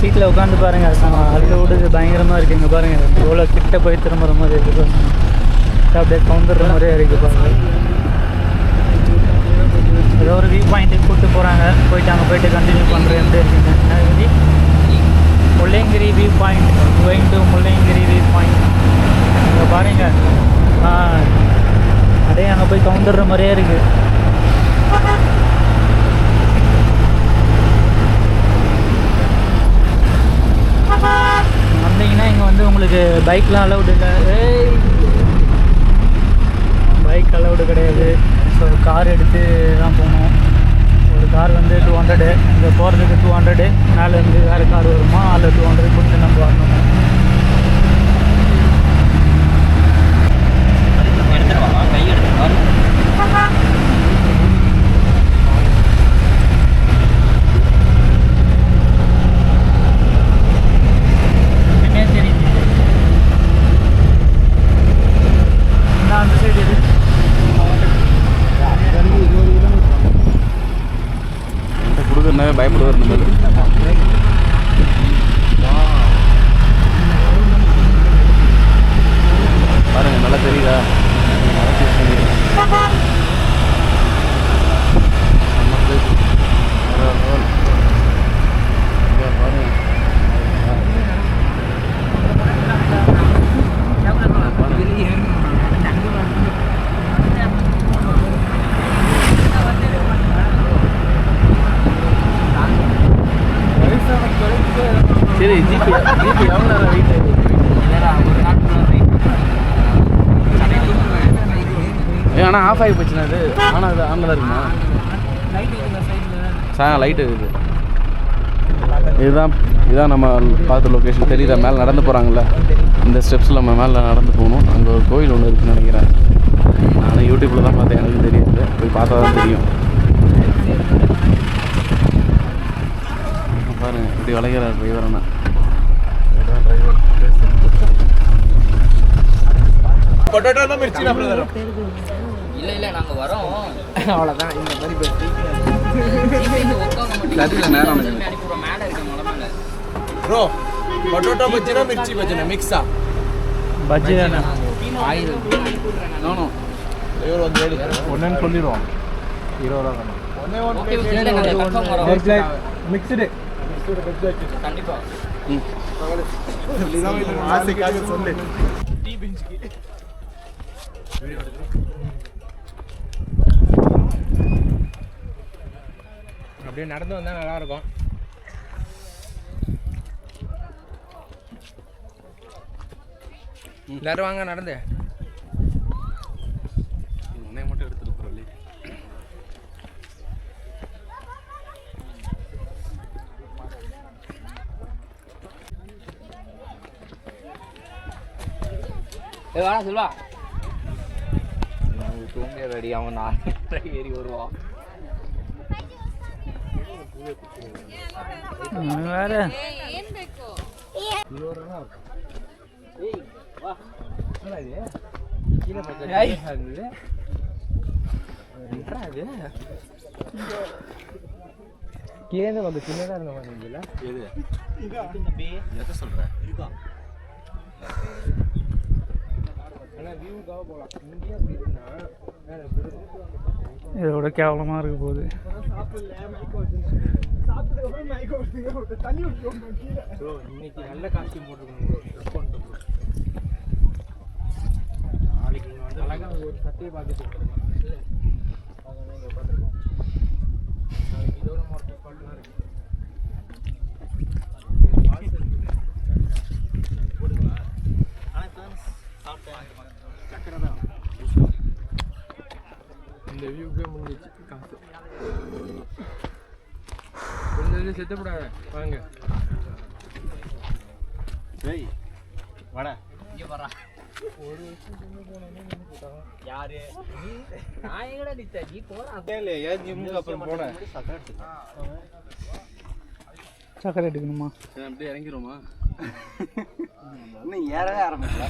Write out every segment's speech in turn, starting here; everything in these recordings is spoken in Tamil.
சீட்டில் உட்காந்து பாருங்கள், அதில் விடுது பயங்கரமாக இருக்குது. இங்கே பாருங்கள் எவ்வளோ கிட்ட போய் திரும்புகிற மாதிரி இருக்குது பாருங்கள். அப்படியே கவுந்துடுற மாதிரியே இருக்குது பாருங்கள். ஏதோ ஒரு வியூ பாயிண்ட்டுக்கு கூப்பிட்டு போகிறாங்க, போயிட்டு அங்கே போயிட்டு கண்டினியூ பண்ணுறேன். எப்படி இருக்குங்க Mullayanagiri view point, going to Mullayanagiri view point. இங்கே பாருங்கள், அப்படியே அங்கே போய் கவுந்துடுற மாதிரியே இருக்குது. வந்தீங்கன்னா இங்கே வந்து உங்களுக்கு பைக்லாம் அலவுடு இல்லை, பைக் அலவுடு கிடையாது. ஸோ கார் எடுத்து தான் போகணும். ஒரு கார் வந்து 200, இங்கே போகிறதுக்கு 200, மேலேருந்து வேறு கார் வருமா, அதில் 200 கொடுத்து நம்ம வரணும். அந்த சைடு இது கொடுக்குறனாவே பயப்படுவார் நம்ம. பாருங்க நல்லா தெரியுதா? சரி, ஜிபி எவ்வளோ நேரம் வெயிட் ஆகிடுது? ஆனால் ஆஃப் ஆகி போச்சுண்ணா இது. ஆனால் அது ஆனில் தான் இருக்குமா? லைட்டு இருக்குது. இதுதான் நம்ம பார்த்த லொக்கேஷன். தெரியுதா? மேலே நடந்து போகிறாங்கல்ல, இந்த ஸ்டெப்ஸில் நம்ம மேலே நடந்து போகணும். அங்கே ஒரு கோயில் ஒன்று இருக்குதுன்னு நினைக்கிறேன். நான் யூடியூப்பில் தான் பார்த்தேன், எனக்கு தெரியாது. போய் பார்த்தா தான் தெரியும். பாருங்க இப்படி வளைக்கிறார் டிரைவர் அண்ணா. பொட்டேட்டோ மிர்ச்சி நான் பிரதர். இல்ல நாங்க வரோம் அவ்வளவுதான். இந்த மாதிரி பேசி சரில நேரா அனுப்புற மேல இருக்க மலை மேல ப்ரோ. பொட்டேட்டோ பஜ்ஜினா மிர்ச்சி பஜ்ஜினா மிக்ஸா பஜ்ஜி தானே? ஆயில் நோ நோ இவர் வந்து ஒண்ணேன்னு சொல்லிடுவோம். 20 ரூபா தானே. ஓகே கன்ஃபார்ம் வரோம். மிக்ஸ்டு கண்டிப்பா. ஆசைக்காக சொல்லு. டீ பெஞ்சுக்கு அப்படியே நடந்து வந்தா நல்லா இருக்கும். எல்லாரும் வாங்க நடந்து. உன்னை மட்டும் எடுத்துட்டு போறோம். வாடா சொல்வா. தூங்க ரெடி அவன் 4 ஏறி வருவான். வேற ಏನ್ ಬೇಕು? கீழே வந்து சின்னதாக இருந்த மாதிரி எதை சொல்கிறேன்? இதோட கேவலமாக இருக்க போகுது. இன்னைக்கு நல்ல காஸ்டியூம் போட்டுருக்கோம். நாளைக்கு இங்கே வந்து அழகாக ஒரு சட்டையை பார்த்துட்டு நாளைக்கு இதோட மார்க்கெட் பாட்டுலாம் இருக்கு. இந்த வியூக்கே முடிஞ்சிச்சு காசு. கொஞ்சம் செத்துப்படாத வாங்க. டேய் வாடா இங்க வரா. ஒரு வருஷம் சின்ன போனே போட்டாங்க. யாரு நான் எங்கடா நித்த நீ போறா. இல்ல ஏன் ஜிம்முக்கு அப்புறம் போட சக்கரை எடுக்கணுமா? அப்படியே இறங்கிருமா? இன்னும் ஏறவே ஆரம்பிக்கல.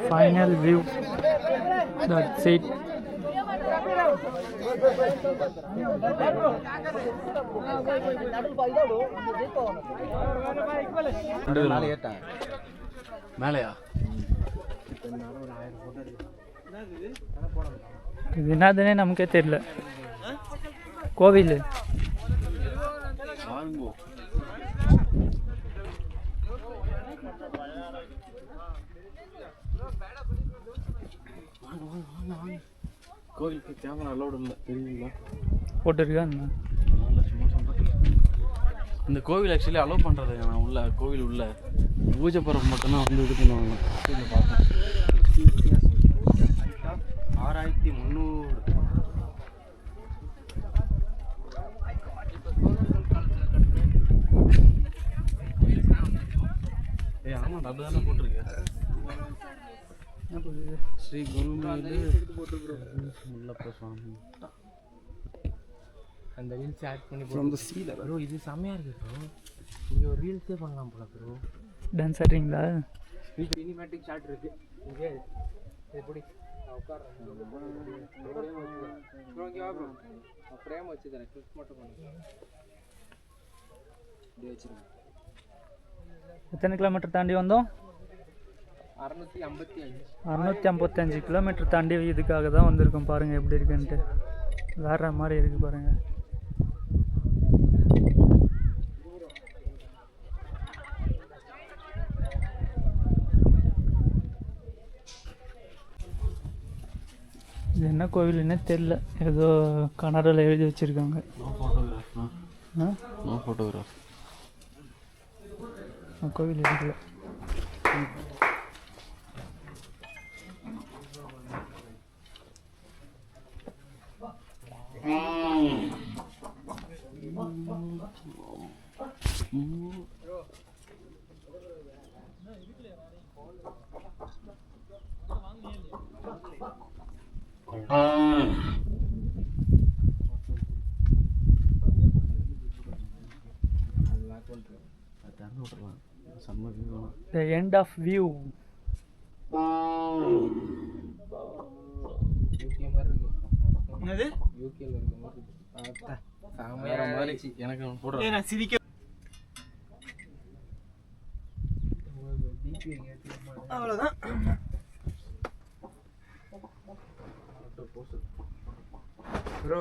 Final view. That's it. மேலையா இது என்னதுன்னே நமக்கே தெரியல. கோவில் கோவிலுக்கு கேமரா அலோடு இல்லை தெரியுங்களா? போட்டிருக்கா? சும்மா சொல்கிறேன். இந்த கோவில் ஆக்சுவலி அலோவ் பண்ணுறது நான் உள்ள கோவில் உள்ள பூஜை பரப்பு மட்டும்தான் வந்து இது பண்ணுவாங்க. பார்த்தேன் 6300. ஆமாம் டப்பு தானே போட்டிருக்கு. ஸ்ரீ குருமேலு முல்லப்ப சுவாமி. அந்த ரீல்ஸ் ஆட் பண்ணி ஃப்ரம் தி சீல ப்ரோ. இது செம்மையாக இருக்குது ப்ரோ. இங்கே ஒரு ரீல்ஸே பண்ணலாம் போல ப்ரோ. டான்ஸ் ஆடுறீங்களா? சினிமேட்டிக் ஷாட் இருக்குது இங்கே. எப்படி உட்காடுறேன் ப்ரோ. இங்கே வா ப்ரோ. ஃப்ரேம் வச்சு தரேன். கிளிக் மட்டும் பண்ணுங்க. இப்படி வச்சுருங்க. எத்தனை கிலோமீட்டர் தாண்டி வந்தோம்? 655. 655 கிலோமீட்டர் தாண்டி இதுக்காக தான் வந்திருக்கோம். பாருங்கள் எப்படி இருக்குன்ட்டு. வேற மாதிரி இருக்குது பாருங்கள். இது என்ன கோவில்னே தெரியல. ஏதோ கன்னடாவில் எழுதி வச்சுருக்காங்க. No photograph. கோவில் இருக்குல்ல. The end of view. என்னது? யூகேல இருக்க மாதிரி பார்த்தா சாமையா மாதிரி எனக்கு போடுறேன். நான் சிரிக்க அவ்வளோதான். ப்ரோ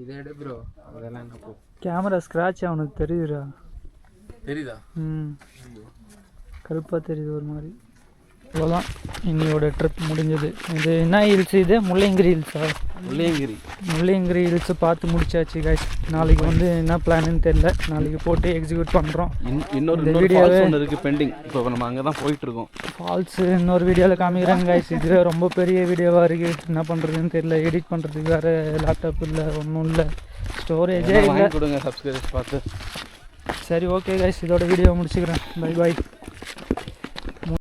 இதை எடு ப்ரோ. அதெல்லாம் என்ன போ. கேமரா ஸ்க்ராட்ச் அவனுக்கு தெரியுதுடா. தெரியுதா? கருப்பாக தெரியுது ஒரு மாதிரி. அவ்வளோதான், இன்னையோட ட்ரிப் முடிஞ்சது. இது என்ன ஹில்ஸ்? இது முள்ளங்கிரி ஹில்ஸா? முள்ளங்கிரி ஹில்ஸை பார்த்து முடிச்சாச்சு கைஸ். நாளைக்கு வந்து என்ன பிளான்னு தெரியல. நாளைக்கு போட்டு எக்ஸிக்யூட் பண்ணுறோம். இன்னொரு வீடியோவே இருக்குது பெண்டிங். இப்போ நம்ம அங்கே தான் போயிட்டுருக்கோம். ஃபால்ஸு இன்னொரு வீடியோவில் காமிக்கிறாங்க கைஸ். இதுவே ரொம்ப பெரிய வீடியோவாக இருக்குது. என்ன பண்ணுறதுன்னு தெரியல. எடிட் பண்ணுறதுக்கு வேறு லேப்டாப் இல்லை, ஒன்றும் இல்லை, ஸ்டோரேஜே இல்லை. கொடுங்க சப்ஸ்கிரைபர்ஸ் பார்த்து. சரி ஓகே கைஸ், இதோட வீடியோ முடிச்சுக்கிறேன். Bye bye.